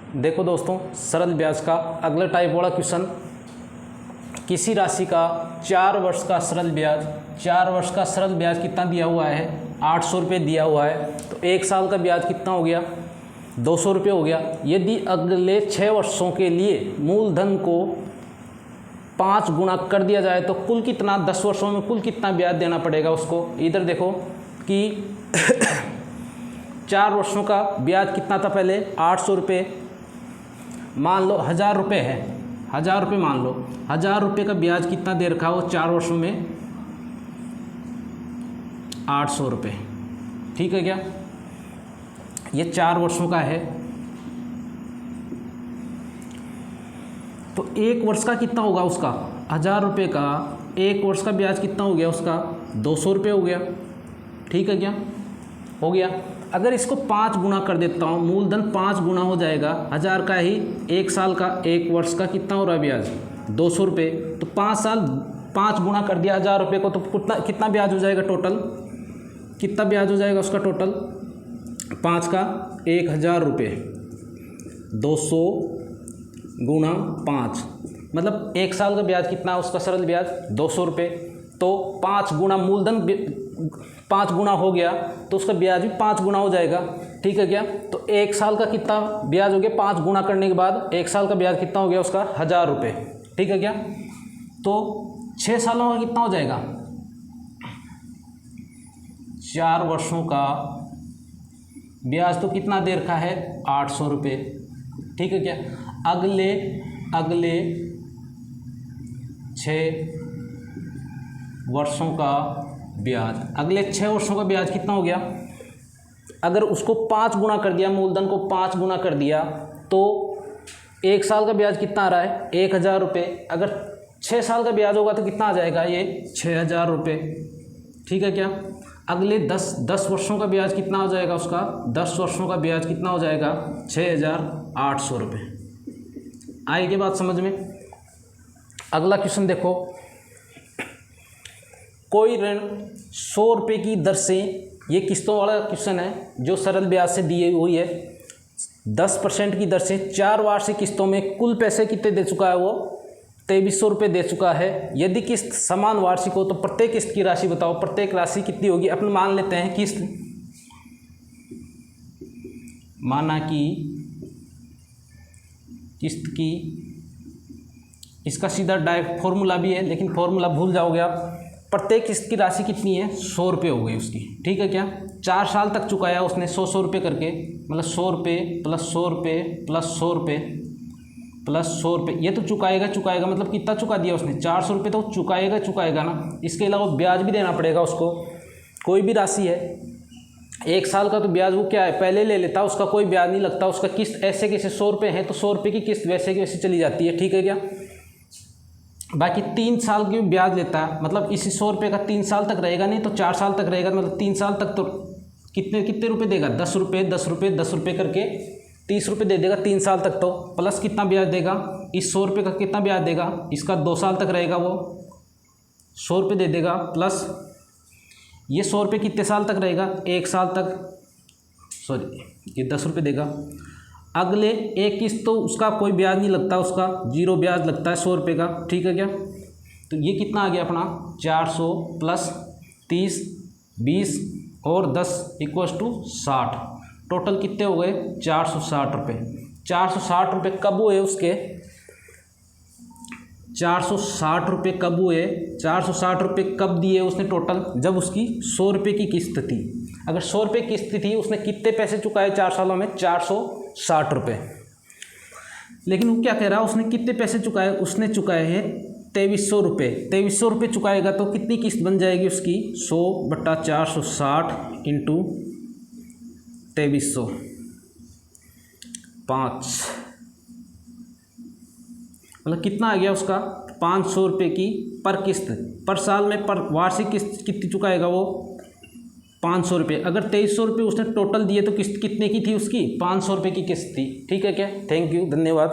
देखो दोस्तों, सरल ब्याज का अगला टाइप वाला क्वेश्चन, किसी राशि का 4 वर्ष का सरल ब्याज, 4 वर्ष का सरल ब्याज कितना दिया हुआ है, 800 रुपये दिया हुआ है। तो 1 साल का ब्याज कितना हो गया, 200 रुपये हो गया। यदि अगले 6 वर्षों के लिए मूलधन को 5 गुना कर दिया जाए तो कुल कितना, 10 वर्षों में कुल कितना ब्याज देना पड़ेगा उसको। इधर देखो कि 4 वर्षों का ब्याज कितना था, पहले 800 रुपये, मान लो 1000 रुपये है, 1000 रुपये मान लो, 1000 रुपये का ब्याज कितना दे रखा हो 4 वर्षों में, 800 रुपये। ठीक है क्या, ये 4 वर्षों का है। तो 1 वर्ष का कितना होगा उसका, 1000 रुपये का 1 वर्ष का ब्याज कितना हो गया उसका, 200 रुपये हो गया। ठीक है क्या, हो गया। अगर इसको 5 गुना कर देता हूँ, मूलधन 5 गुना हो जाएगा, 1000 का ही 1 साल का 1 वर्ष का कितना हो रहा है ब्याज, 200 रुपये। तो 5 साल 5 गुना कर दिया 1000 रुपये को, तो कितना ब्याज हो जाएगा टोटल, कितना ब्याज हो जाएगा उसका टोटल, 5 का 1000 रुपये, 200 गुना 5, मतलब 1 साल का ब्याज कितना है उसका सरल ब्याज, 200 रुपये। तो 5 गुना मूलधन 5 गुना हो गया तो उसका ब्याज भी 5 गुना हो जाएगा। ठीक है क्या, तो 1 साल का कितना ब्याज हो गया, 5 गुना करने के बाद 1 साल का ब्याज कितना हो गया उसका, 1000 रुपये। ठीक है क्या, तो 6 सालों का कितना हो जाएगा, 4 वर्षों का ब्याज तो कितना दे रखा है, 800 रुपये। ठीक है क्या, अगले 6 वर्षों का ब्याज, अगले 6 वर्षों का ब्याज कितना हो गया, अगर उसको 5 गुना कर दिया, मूलधन को 5 गुना कर दिया तो 1 साल का ब्याज कितना आ रहा है, 1000 रुपये। अगर 6 साल का ब्याज होगा तो कितना आ जाएगा, ये 6000 रुपये। ठीक है क्या, अगले 10 वर्षों का ब्याज कितना हो जाएगा उसका, 10 वर्षों का ब्याज कितना हो जाएगा, 6800 रुपये। आएगी बात समझ में। अगला क्वेश्चन देखो, कोई ऋण 100 रुपये की दर से, ये किस्तों वाला क्वेश्चन है जो सरल ब्याज से दी हुई है, 10% की दर से 4 वार्षिक किस्तों में कुल पैसे कितने दे चुका है वो, 2300 रुपये दे चुका है। यदि किस्त समान वार्षिक हो तो प्रत्येक किस्त की राशि बताओ, प्रत्येक राशि कितनी होगी। अपन मान लेते हैं किस्त, माना कि किस्त की, इसका सीधा डायरेक्ट फॉर्मूला भी है लेकिन फॉर्मूला भूल जाओगे आप। प्रत्येक किस्त की राशि कितनी है, 100 रुपये हो गई उसकी। ठीक है क्या, 4 साल तक चुकाया उसने 100 रुपये करके, मतलब 100 रुपये प्लस 100 रुपये प्लस 100 रुपये प्लस 100 रुपये, ये तो चुकाएगा मतलब कितना चुका दिया उसने, 400 रुपये तो चुकाएगा ना। इसके अलावा ब्याज भी देना पड़ेगा उसको। कोई भी राशि है 1 साल का, तो ब्याज वो क्या है, पहले ले लेता, उसका कोई ब्याज नहीं लगता, उसका किस्त ऐसे कैसे 100 रुपये है तो 100 रुपये की किस्त वैसे की वैसे चली जाती है। ठीक है क्या, बाकी 3 साल की ब्याज लेता है, मतलब इसी 100 रुपये का 3 साल तक रहेगा, नहीं तो 4 साल तक रहेगा, मतलब 3 साल तक तो कितने रुपये देगा, 10 रुपये 10 रुपये 10 रुपये करके 30 रुपये दे देगा 3 साल तक। तो प्लस कितना ब्याज देगा, इस 100 रुपये का कितना ब्याज देगा, इसका 2 साल तक रहेगा, वो 100 रुपये दे देगा, प्लस ये 100 रुपये कितने साल तक रहेगा, 1 साल तक, सॉरी ये 10 रुपये देगा। अगले एक किस्त तो उसका कोई ब्याज नहीं लगता, उसका 0 ब्याज लगता है 100 रुपये का। ठीक है क्या, तो ये कितना आ गया अपना, 400 प्लस 30 20 और 10 = 60, टोटल कितने हो गए, 460 रुपये। 460 रुपये कब हुए उसके, 460 रुपये कब हुए, 460 रुपये कब दिए उसने टोटल, जब उसकी 100 रुपये की किस्त थी। अगर 100 रुपये किस्त थी, उसने कितने पैसे चुकाए 4 सालों में, 460 रुपये। लेकिन वो क्या कह रहा है, उसने कितने पैसे चुकाए, उसने चुकाए हैं 2300 रुपये। 2300 रुपये चुकाएगा तो कितनी किस्त बन जाएगी उसकी, 100/460 इंटू 2300, 5, मतलब कितना आ गया उसका, 500 रुपये की पर किस्त, पर साल में पर वार्षिक किस्त कितनी चुकाएगा वो, 500 रुपये। अगर 2300 रुपये उसने टोटल दिए तो किस्त कितने की थी उसकी, 500 रुपये की किस्त थी। ठीक है क्या, थैंक यू, धन्यवाद।